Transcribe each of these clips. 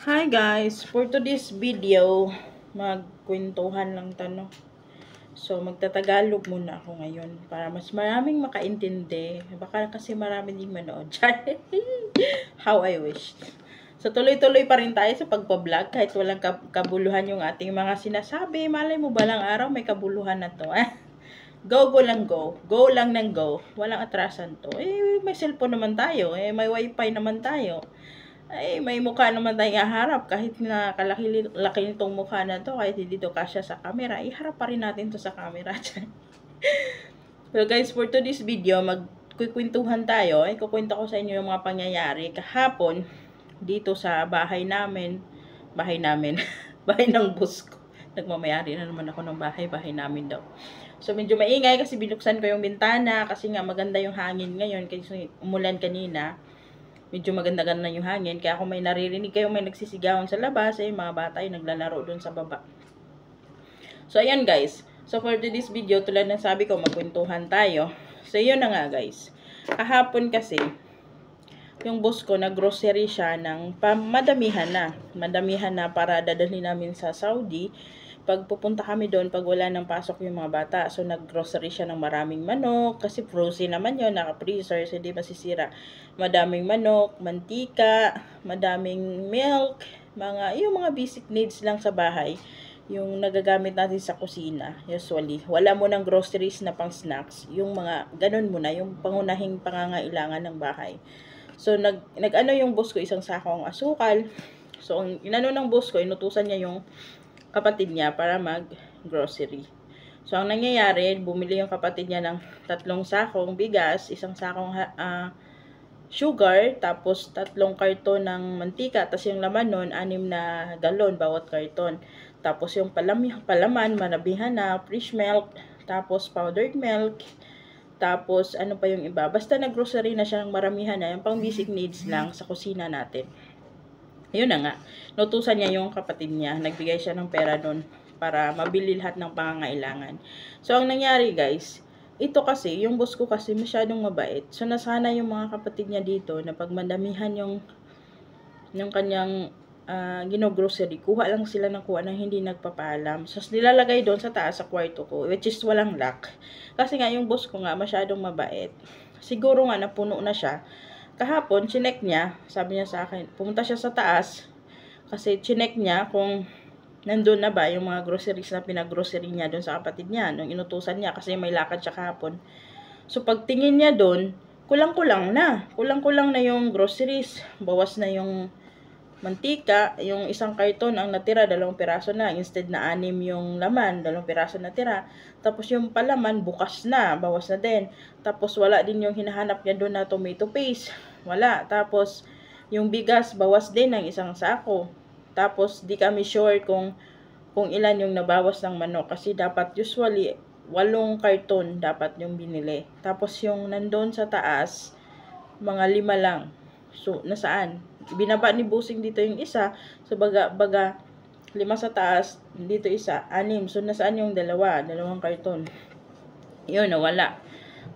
Hi guys, for today's video, magkwentuhan lang tanong. So, magtatagalog muna ako ngayon para mas maraming makaintindi. Baka kasi marami ding manood. How I wish. So, tuloy-tuloy pa rin tayo sa pagpa-vlog kahit walang kabuluhan yung ating mga sinasabi. Malay mo balang araw may kabuluhan na to. Go lang go. Go lang ng go. Walang atrasan to. May cellphone naman tayo. May wifi naman tayo. May mukha naman tayong harap kahit na kalaki nitong mukha na to, kahit hindi to kasya sa camera, iharap pa rin natin to sa camera. So guys, for today's video, magkukwentuhan tayo. Kukwento ko sa inyo yung mga pangyayari kahapon dito sa bahay namin. Bahay ng boss ko. Nagmamayari na naman ako ng bahay namin daw. So medyo maingay kasi binuksan ko yung bintana kasi nga maganda yung hangin ngayon kasi umulan kanina. Medyo maganda-ganda yung hangin. Kaya kung may naririnig kayo may nagsisigawan sa labas, mga bata ay naglalaro doon sa baba. So, ayan guys. So, for today's video, tulad ng sabi ko, magkwentuhan tayo. So, yun na nga guys. Kahapon kasi, yung boss ko, nag-grocery siya ng madamihan na. Madamihan na para dadalhin namin sa Saudi. Pag pupunta kami doon, pag wala nang pasok yung mga bata, so nag-grocery siya ng maraming manok, kasi frozen naman yun, naka-freezer, so hindi masisira. Madaming manok, mantika, madaming milk, yung mga basic needs lang sa bahay, yung nagagamit natin sa kusina, usually. Wala mo ng groceries na pang snacks, yung mga, ganun muna, yung pangunahing pangangailangan ng bahay. So, nag-ano yung boss ko, isang sakong asukal. So, ang inano ng boss ko, inutusan niya yung kapatid niya para mag-grocery. So, ang nangyayari, bumili yung kapatid niya ng 3 sakong bigas, 1 sakong sugar, tapos 3 karton ng mantika, tapos yung laman nun, 6 na galon bawat karton. Tapos yung palaman, manabihan na, fresh milk, tapos powdered milk, tapos ano pa yung iba. Basta nag-grocery na siya ng maramihan na, yung pang basic needs lang sa kusina natin. Yun na nga, nutusan niya yung kapatid niya, nagbigay siya ng pera doon para mabili lahat ng pangangailangan. So, ang nangyari guys, ito kasi, yung boss ko kasi masyadong mabait. So, nasana yung mga kapatid niya dito na pag madamihan yung kanyang gino-grocery, kuha lang sila ng kuha nang hindi nagpapaalam. So, nilalagay doon sa taas sa kwarto ko, which is walang lock. Kasi nga, yung boss ko nga masyadong mabait. Siguro nga, napuno na siya. Kahapon, chinek niya, sabi niya sa akin, pumunta siya sa taas, kasi chinek niya kung nandun na ba yung mga groceries na pinag-grocery niya doon sa kapatid niya, nung inutusan niya, kasi may lakad siya kahapon. So, pagtingin niya doon, kulang-kulang na yung groceries, bawas na yung mantika, yung 1 karton ang natira, 2 piraso na, instead na 6 yung laman, 2 piraso natira. Tapos yung palaman, bukas na, bawas na din. Tapos wala din yung hinahanap niya doon na tomato paste, wala. Tapos yung bigas, bawas din ng 1 sako. Tapos di kami sure kung ilan yung nabawas ng manok, kasi dapat usually 8 karton dapat yung binili. Tapos yung nandun sa taas, mga 5 lang. So, nasaan? Binaba ni Busing dito yung isa. So, baga 5 sa taas, dito isa, 6. So, nasaan yung 2 karton? Yun, nawala.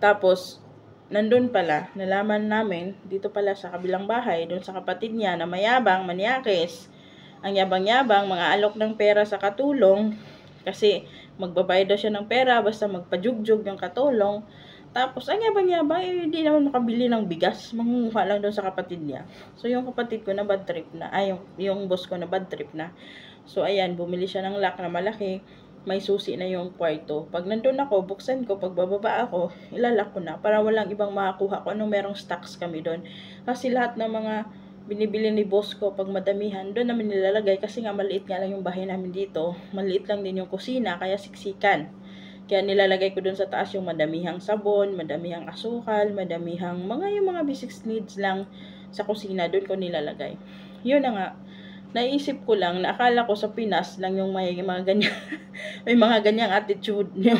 Tapos, nandun pala, nalaman namin, dito pala sa kabilang bahay, doon sa kapatid niya na mayabang, manyakis. Ang yabang-yabang, mga alok ng pera sa katulong. Kasi, magbabayad daw siya ng pera, basta magpajugjug yung katulong. Tapos, ang yabang-yabang, hindi naman makabili ng bigas. Mangunguha lang doon sa kapatid niya. So, yung kapatid ko na bad trip na. Yung boss ko na bad trip na. So, ayan, bumili siya ng lock na malaki. May susi na yung kwarto. Pag nandun ako, buksan ko. Pag bababa ako, ilalak ko na. Para walang ibang makakuha ko anong merong stocks kami doon. Kasi lahat ng mga binibili ni boss ko, pag madamihan, doon namin nilalagay. Kasi nga, maliit nga lang yung bahay namin dito. Maliit lang din yung kusina, kaya siksikan. Kaya nilalagay ko dun sa taas yung madamihang sabon, madamihang asukal, madamihang yung mga basic needs lang sa kusina, dun ko nilalagay. Yun na nga, naisip ko lang, na akala ko sa Pinas lang yung may mga ganyan, may mga ganyang attitude nyo.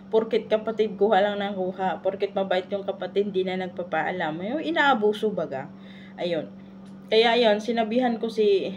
Porket kapatid kuha lang ng kuha, porket mabait yung kapatid, di na nagpapaalam. Yung inaabuso baga. Ayun. Kaya ayun, sinabihan ko si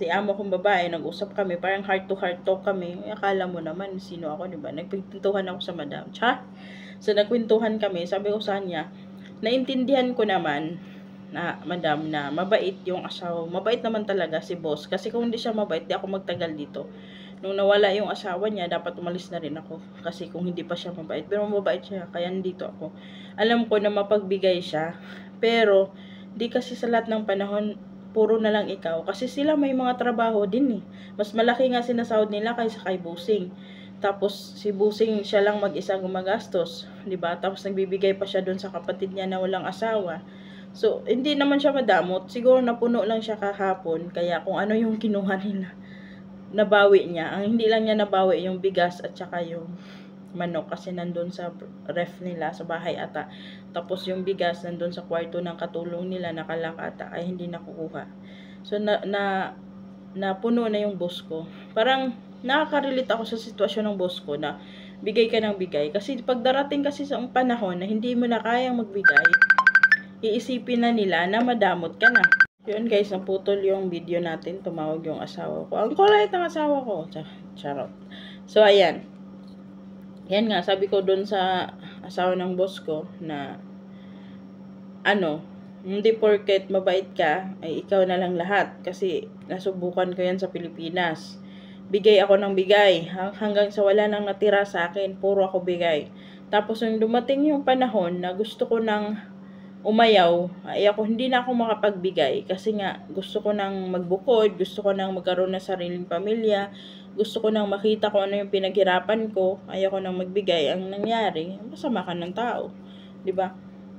amo kong babae, nag-usap kami, parang heart to heart talk kami. Akala mo naman, sino ako, diba? Nagpintuhan ako sa madam. So, nagkwentuhan kami, sabi ko sa kanya, naintindihan ko naman na madam na mabait yung asawa. Mabait naman talaga si boss. Kasi kung hindi siya mabait, di ako magtagal dito. Nung nawala yung asawa niya, dapat umalis na rin ako. Kasi kung hindi pa siya mabait. Pero mabait siya, kaya nandito ako. Alam ko na mapagbigay siya. Pero, di kasi sa lahat ng panahon, puro na lang ikaw. Kasi sila may mga trabaho din eh. Mas malaki nga sinasahod nila kaysa kay Busing. Tapos si Busing siya lang mag-isa gumagastos, 'di ba? Tapos nagbibigay pa siya doon sa kapatid niya na walang asawa. So, hindi naman siya madamot. Siguro napuno lang siya kahapon. Kaya kung ano yung kinuha nila, nabawi niya. Ang hindi lang niya nabawi yung bigas at saka yung manok kasi nandun sa ref nila sa bahay ata. Tapos yung bigas nandun sa kwarto ng katulong nila nakalak ata ay hindi nakukuha. So napuno na yung boss ko. Parang nakaka-relate ako sa sitwasyon ng boss ko na bigay ka ng bigay. Kasi pag darating kasi sa panahon na hindi mo na kayang magbigay, iisipin na nila na madamot ka na. Yun guys, naputol yung video natin. Tumawag yung asawa ko. Ang kulit ng asawa ko. Charot. So, ayan. Yan nga, sabi ko dun sa asawa ng boss ko na hindi porket mabait ka, ay ikaw na lang lahat. Kasi nasubukan ko yan sa Pilipinas. Bigay ako ng bigay. Hanggang sa wala nang natira sa akin, puro ako bigay. Tapos nung dumating yung panahon na gusto ko nang umayaw, ay hindi na ako makapagbigay. Kasi nga, gusto ko nang magbukod, gusto ko nang magkaroon ng sariling pamilya, gusto ko nang makita ko ano yung pinaghirapan ko, ayoko nang magbigay. Ang nangyari, masama ka ng tao. 'Di ba?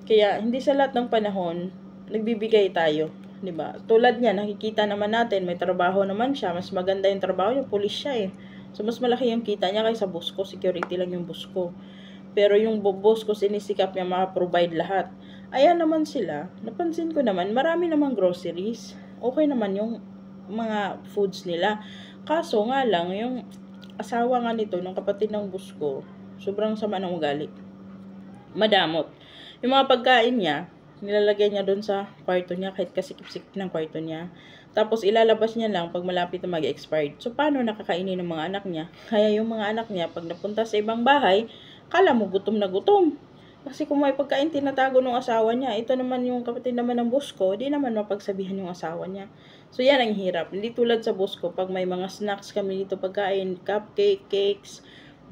Kaya, hindi sa lahat ng panahon, nagbibigay tayo. 'Di ba? Tulad niya, nakikita naman natin, may trabaho naman siya. Mas maganda yung trabaho niya, pulis siya eh. So, mas malaki yung kita niya kaysa boss ko. Security lang yung boss ko. Pero yung boss ko, sinisikap niya maka-provide lahat. Ayan naman sila. Napansin ko naman, marami namang groceries. Okay naman yung mga foods nila. Kaso nga lang, yung asawa nga nito, ng kapatid ng boss ko, sobrang sama ng ugali. Madamot. Yung mga pagkain niya, nilalagay niya doon sa kwarto niya, kahit kasikip-sikip ng kwarto niya. Tapos ilalabas niya lang pag malapit na mag-expired. So, paano nakakainin ng mga anak niya? Kaya yung mga anak niya, pag napunta sa ibang bahay, kala mo gutom na gutom. Kasi kung may pagkain tinatago ng asawa niya, ito naman yung kapatid naman ng boss ko, di naman mapagsabihan yung asawa niya. So, yan ang hirap. Hindi tulad sa boss ko, pag may mga snacks kami dito pagkain, cupcake, cakes,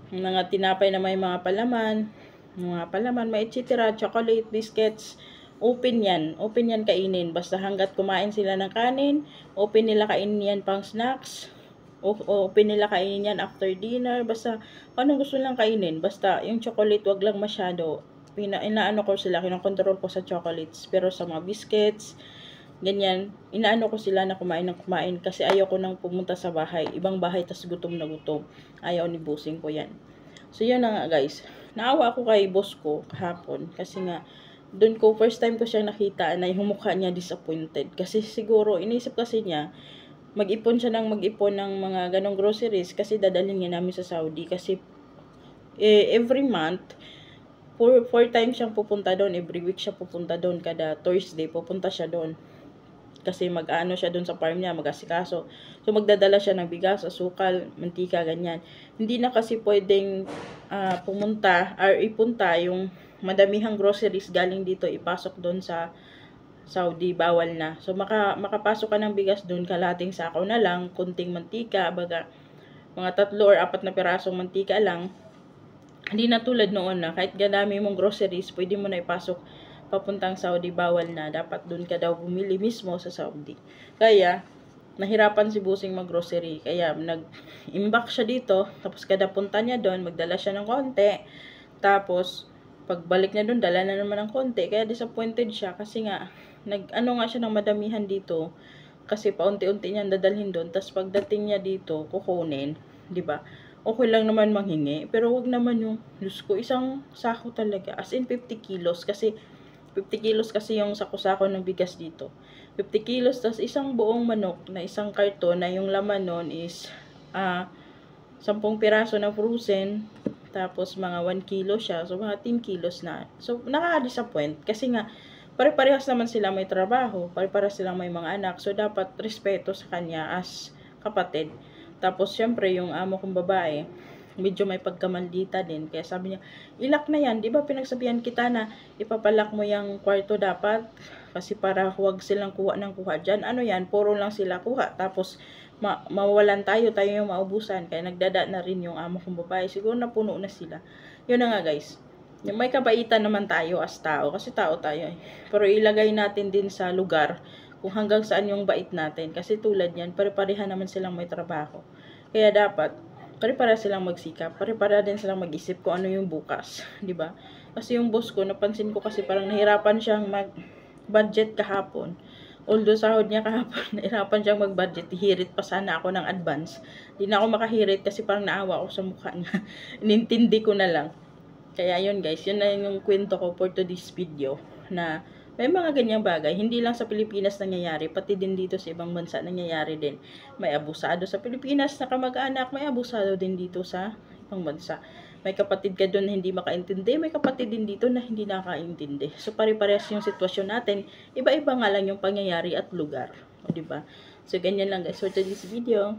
mga tinapay na may mga palaman, may etc. Chocolate, biscuits, open yan kainin. Basta hanggat kumain sila ng kanin, open nila kainin yan pang snacks, open nila kainin yan after dinner. Basta anong gusto nilang kainin. Basta yung chocolate, wag lang masyado. Inaano ko sila, kinokontrol ko sa chocolates. Pero sa mga biscuits, ganyan, inaano ko sila na kumain ng kumain. Kasi ayaw ko nang pumunta sa bahay. Ibang bahay, tas gutom na gutom. Ayaw ni Busing ko yan. So, yun na nga guys. Naawa ako kay boss ko kahapon. Kasi nga, doon ko, first time ko siyang nakita na yung mukha niya disappointed. Kasi siguro, inisip kasi niya, mag-ipon siya ng mga ganong groceries kasi dadalhin niya namin sa Saudi. Kasi, every month, 4 times siyang pupunta doon. Every week siya pupunta doon. Kada Thursday, pupunta siya doon. Kasi mag-ano siya doon sa farm niya, mag-asikaso. So, magdadala siya ng bigas, asukal, mantika, ganyan. Hindi na kasi pwedeng pumunta or ipunta yung madamihang groceries galing dito, ipasok doon sa Saudi, bawal na. So, makapasok ka ng bigas doon, kalating sakaw na lang, kunting mantika, baga, mga 3 or 4 na pirasong mantika lang. Hindi na tulad noon na kahit gadami mong groceries, pwede mo na ipasok papuntang Saudi, bawal na. Dapat doon ka daw bumili mismo sa Saudi. Kaya, nahirapan si Busing mag-grocery. Kaya, nag-imbak siya dito. Tapos, kada punta niya doon, magdala siya ng konti. Tapos, pagbalik niya doon, dala na naman ng konti. Kaya, disappointed siya. Kasi nga, nag-ano nga siya ng madamihan dito. Kasi, paunti-unti niya dadalhin doon. Tapos, pagdating niya dito, kukunin. 'Di ba? Okay lang naman manghingi, pero wag naman yung, Diyos ko, isang sako talaga, as in 50 kilos, kasi 50 kilos kasi yung sako-sako ng bigas dito. 50 kilos, tas isang buong manok na isang karton na yung laman nun is 10 piraso na frozen, tapos mga 1 kilo siya, so mga 10 kilos na. So, nakaka-disappoint, kasi nga, pare-parehas naman sila may trabaho, pare-parehas silang may mga anak, so dapat respeto sa kanya as kapatid. Tapos, syempre, yung amo kong babae, medyo may pagkamaldita din. Kaya sabi niya, ilak na yan. Di ba pinagsabihan kita na ipapalak mo yung kwarto dapat? Kasi para huwag silang kuha ng kuha dyan. Ano yan? Puro lang sila kuha. Tapos, mawawalan tayo yung maubusan. Kaya nagdada na rin yung amo kong babae. Siguro napuno na sila. Yun na nga guys. Yung may kabaitan naman tayo as tao. Kasi tao tayo eh. Pero ilagay natin din sa lugar kung hanggang saan yung bait natin. Kasi tulad yan, pare-pareha naman silang may trabaho. Kaya dapat, pare-para silang magsikap, pare-para din silang mag-isip kung ano yung bukas, 'di ba? Kasi yung boss ko, napansin ko kasi parang nahirapan siyang mag-budget kahapon. Although sahod niya kahapon, nahirapan siyang mag-budget, hirit pa sana ako ng advance. Hindi na ako makahirit kasi parang naawa ako sa mukha niya. Inintindi ko na lang. Kaya yun guys, yun na yung kwento ko for today's video na may mga ganyang bagay, hindi lang sa Pilipinas nangyayari, pati din dito sa ibang bansa nangyayari din. May abusado sa Pilipinas na kamag-anak, may abusado din dito sa ibang bansa. May kapatid ka doon na hindi makaintindi, may kapatid din dito na hindi nakakaintindi. So pare-parehas yung sitwasyon natin, iba-iba nga lang yung pangyayari at lugar. O diba? So ganyan lang guys for today's video.